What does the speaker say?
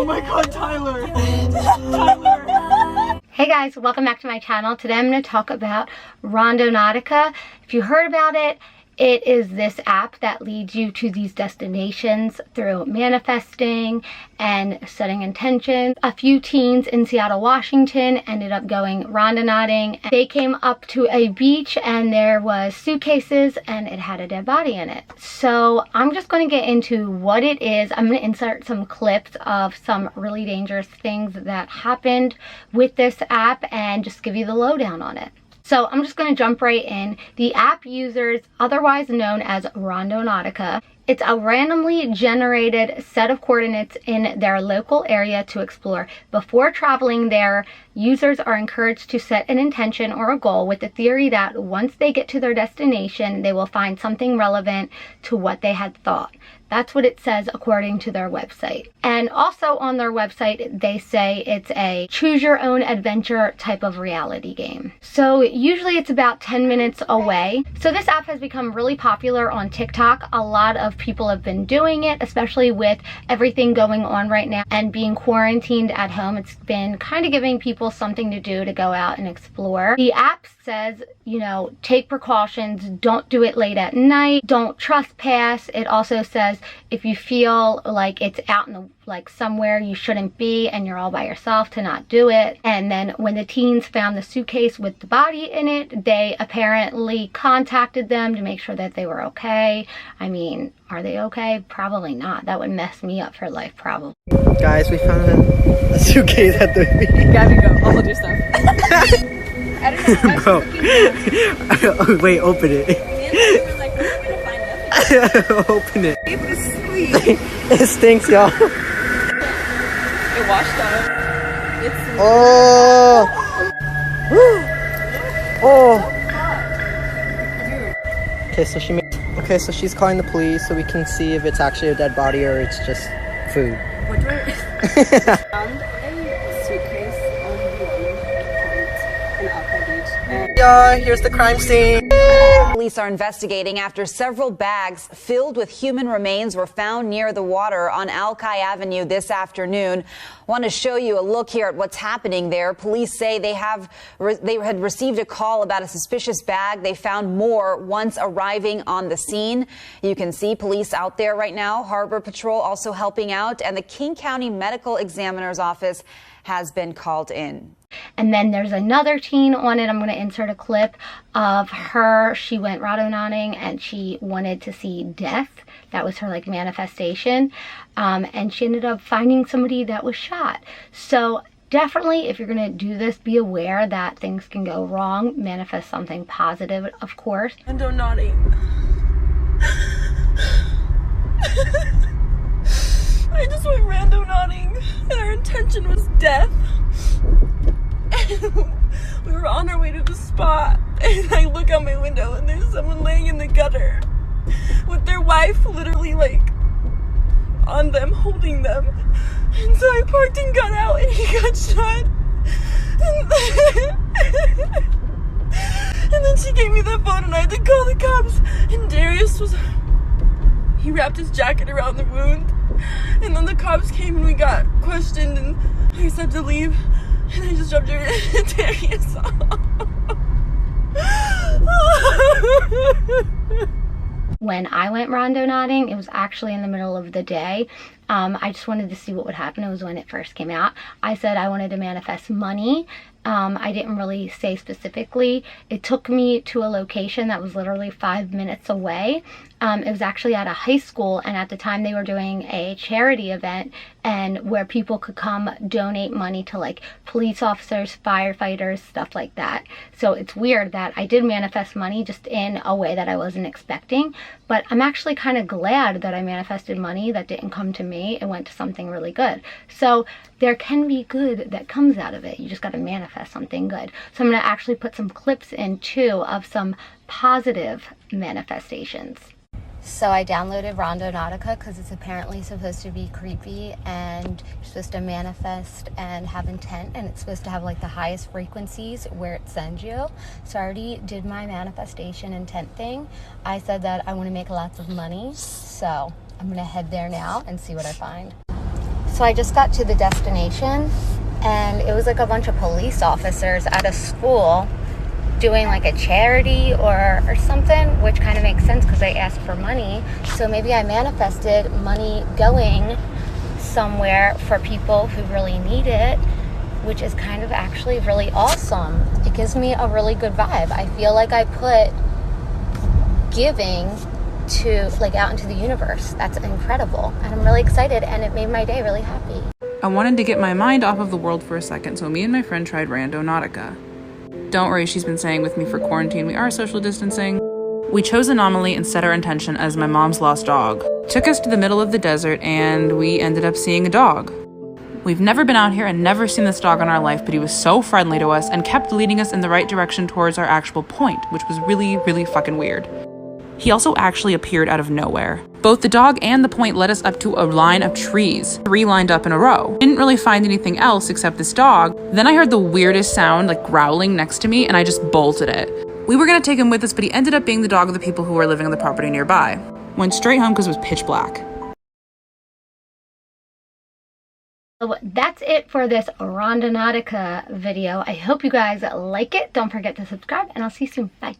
Oh my god, Tyler! Tyler! Hey guys, welcome back to my channel. Today I'm going to talk about Randonautica. If you heard about it, it is this app that leads you to these destinations through manifesting and setting intentions. A few teens in Seattle, Washington ended up going randonauting. They came up to a beach and there was suitcases and it had a dead body in it. So I'm just going to get into what it is. I'm going to insert some clips of some really dangerous things that happened with this app and just give you the lowdown on it. So I'm just going to jump right in. The app users, otherwise known as Randonautica, it's a randomly generated set of coordinates in their local area to explore. Before traveling there, users are encouraged to set an intention or a goal with the theory that once they get to their destination, they will find something relevant to what they had thought. That's what it says according to their website. And also on their website, they say it's a choose your own adventure type of reality game. So usually it's about 10 minutes away. So this app has become really popular on TikTok. A lot of people have been doing it, especially with everything going on right now and being quarantined at home. It's been kind of giving people something to do to go out and explore. The app says, you know, take precautions, don't do it late at night, don't trespass. It also says if you feel like it's out in the somewhere you shouldn't be and you're all by yourself, to not do it. And then when the teens found the suitcase with the body in it, they apparently contacted them to make sure that they were okay. I mean, are they okay? Probably not. That would mess me up for life, probably. Guys, we found a suitcase at the beach. Gabby, go. I'll hold your stuff. I don't know. Bro. Wait, open it. Me and we were like, we're gonna find nothing. Open it. Able to sleep. It stinks, y'all. It washed out. It's Oh. Oh. Okay, so she's calling the police so we can see if it's actually a dead body or it's just food. what do I found a suitcase on the point in Alpha Beach. And Yeah, here's the crime scene. Police are investigating after several bags filled with human remains were found near the water on Alki Avenue this afternoon. Want to show you a look here at what's happening there. Police say they had received a call about a suspicious bag. They found more once arriving on the scene. You can see police out there right now. Harbor Patrol also helping out, and the King County Medical Examiner's Office has been called in. And then there's another teen on it. I'm going to insert a clip of her. She went randonauting and she wanted to see death. That was her manifestation. And she ended up finding somebody that was shot. So definitely, if you're going to do this, be aware that things can go wrong. Manifest something positive, of course. Randonauting. I just went randonauting and our intention was death. We were on our way to the spot and I look out my window and there's someone laying in the gutter with their wife literally on them, holding them. And so I parked and got out and he got shot. And then she gave me the phone and I had to call the cops. And Darius he wrapped his jacket around the wound. And then the cops came and we got questioned and I said to leave. And I just dropped Darius off. When I went randonauting, it was actually in the middle of the day. I just wanted to see what would happen. It was when it first came out. I said I wanted to manifest money. I didn't really say specifically. It took me to a location that was literally 5 minutes away. It was actually at a high school, and at the time they were doing a charity event and where people could come donate money to police officers, firefighters, stuff like that. So it's weird that I did manifest money just in a way that I wasn't expecting, but I'm actually kind of glad that I manifested money that didn't come to me. It went to something really good. So there can be good that comes out of it. You just got to manifest something good. So I'm going to actually put some clips in too of some positive manifestations. So I downloaded Randonautica because it's apparently supposed to be creepy and you're supposed to manifest and have intent, and it's supposed to have the highest frequencies where it sends you. So I already did my manifestation intent thing. I said that I want to make lots of money, so I'm gonna head there now and see what I find. So I just got to the destination, and it was like a bunch of police officers at a school doing like a charity or something, which kind of makes sense because they asked for money. So maybe I manifested money going somewhere for people who really need it, which is kind of actually really awesome. It gives me a really good vibe. I feel like I put giving to like out into the universe. That's incredible, and I'm really excited, and it made my day really happy. I wanted to get my mind off of the world for a second, so me and my friend tried Randonautica. Don't worry, she's been staying with me for quarantine. We are social distancing. We chose Anomaly and set our intention as my mom's lost dog. Took us to the middle of the desert, and we ended up seeing a dog. We've never been out here and never seen this dog in our life, but he was so friendly to us and kept leading us in the right direction towards our actual point, which was really, really fucking weird. He also actually appeared out of nowhere. Both the dog and the point led us up to a line of trees, 3 lined up in a row. Didn't really find anything else except this dog. Then I heard the weirdest sound, like growling next to me, and I just bolted it. We were gonna take him with us, but he ended up being the dog of the people who were living on the property nearby. Went straight home because it was pitch black. So that's it for this Randonautica video. I hope you guys like it. Don't forget to subscribe, and I'll see you soon. Bye.